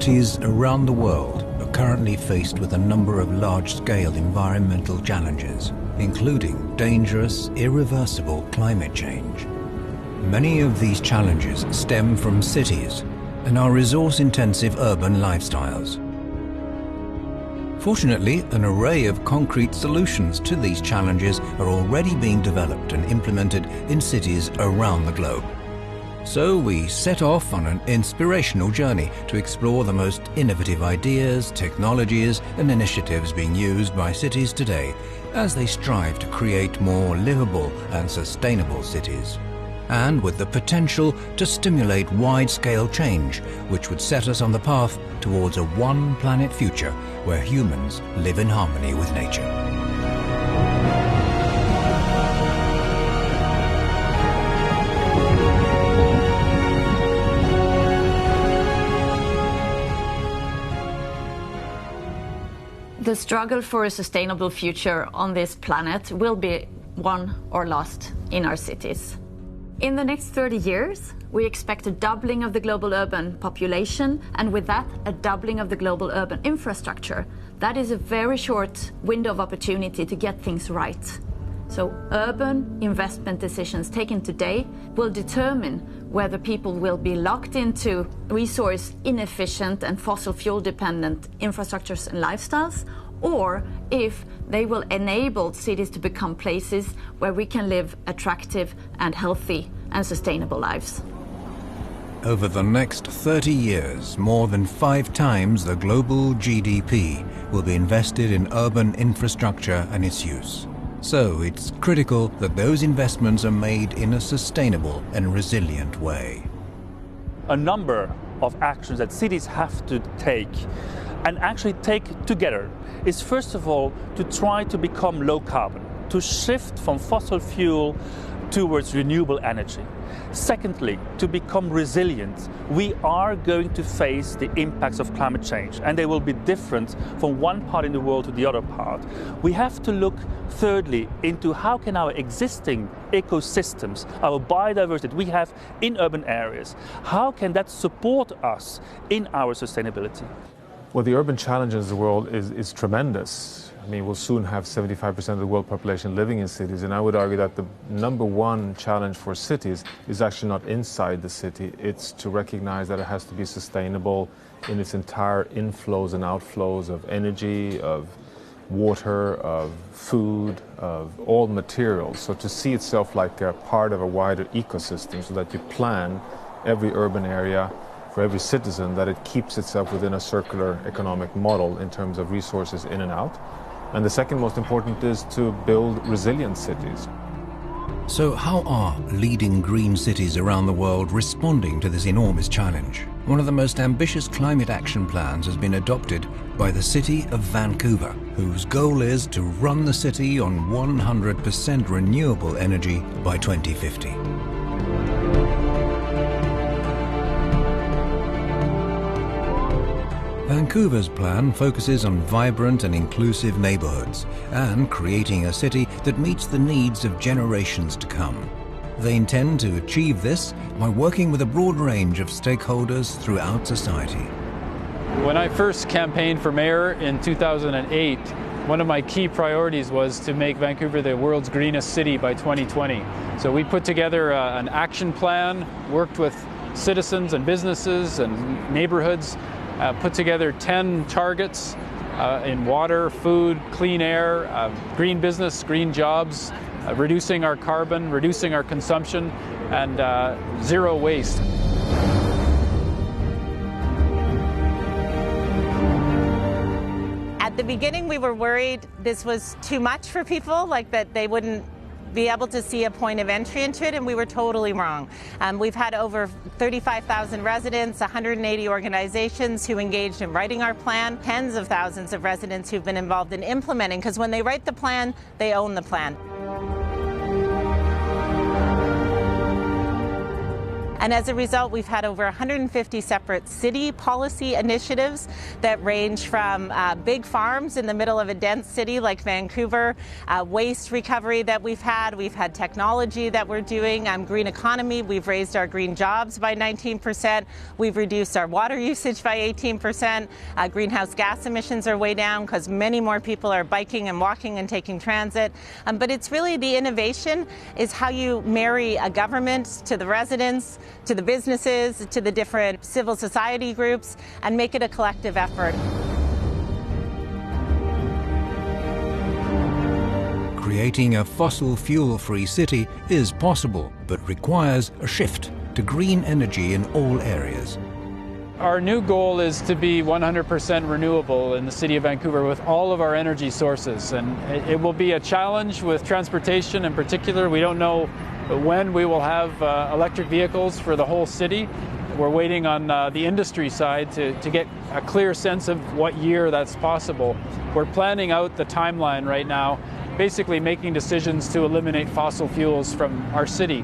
cities around the world are currently faced with a number of large-scale environmental challenges, including dangerous, irreversible climate change. Many of these challenges stem from cities and our resource-intensive urban lifestyles. Fortunately, an array of concrete solutions to these challenges are already being developed and implemented in cities around the globe. So we set off on an inspirational journey to explore the most innovative ideas, technologies, and initiatives being used by cities today as they strive to create more livable and sustainable cities, and with the potential to stimulate wide-scale change, which would set us on the path towards a one-planet future where humans live in harmony with nature. The struggle for a sustainable future on this planet will be won or lost in our cities. In the next 30 years, we expect a doubling of the global urban population, and with that, a doubling of the global urban infrastructure. That is a very short window of opportunity to get things right. So urban investment decisions taken today will determine whether people will be locked into resource inefficient and fossil fuel dependent infrastructures and lifestyles, or if they will enable cities to become places where we can live attractive and healthy and sustainable lives. Over the next 30 years, more than 5 times the global GDP will be invested in urban infrastructure and its use. So it's critical that those investments are made in a sustainable and resilient way. A number of actions that cities have to take and actually take together is, first of all, to try to become low carbon, to shift from fossil fuel towards renewable energy. Secondly, to become resilient. We are going to face the impacts of climate change, and they will be different from one part in the world to the other part. We have to look, thirdly, into how can our existing ecosystems, our biodiversity we have in urban areas, how can that support us in our sustainability? Well, the urban challenge in the world is tremendous. I mean, we'll soon have 75% of the world population living in cities, and I would argue that the number one challenge for cities is actually not inside the city. It's to recognize that it has to be sustainable in its entire inflows and outflows of energy, of water, of food, of all materials. So to see itself like a part of a wider ecosystem, so that you plan every urban area for every citizen, that it keeps itself within a circular economic model in terms of resources in and out. And the second most important is to build resilient cities. So how are leading green cities around the world responding to this enormous challenge? One of the most ambitious climate action plans has been adopted by the city of Vancouver, whose goal is to run the city on 100% renewable energy by 2050. Vancouver's plan focuses on vibrant and inclusive neighborhoods and creating a city that meets the needs of generations to come. They intend to achieve this by working with a broad range of stakeholders throughout society. When I first campaigned for mayor in 2008, one of my key priorities was to make Vancouver the world's greenest city by 2020. So we put together an action plan, worked with citizens and businesses and neighborhoods, put together 10 targets in water, food, clean air, green business, green jobs, reducing our carbon, reducing our consumption, and zero waste. At the beginning, we were worried this was too much for people, like that they wouldn't be able to see a point of entry into it, and we were totally wrong. We've had over 35,000 residents, 180 organizations who engaged in writing our plan, tens of thousands of residents who've been involved in implementing, because when they write the plan, they own the plan. And as a result, we've had over 150 separate city policy initiatives that range from big farms in the middle of a dense city like Vancouver, waste recovery that we've had technology that we're doing, green economy. We've raised our green jobs by 19%. We've reduced our water usage by 18%. Greenhouse gas emissions are way down because many more people are biking and walking and taking transit. But it's really the innovation is how you marry a government to the residents, to the businesses, to the different civil society groups, and make it a collective effort. Creating a fossil fuel-free city is possible, but requires a shift to green energy in all areas. Our new goal is to be 100% renewable in the City of Vancouver with all of our energy sources. And it will be a challenge with transportation in particular. We don't know when we will have electric vehicles for the whole city. We're waiting on the industry side to get a clear sense of what year that's possible. We're planning out the timeline right now, basically making decisions to eliminate fossil fuels from our city.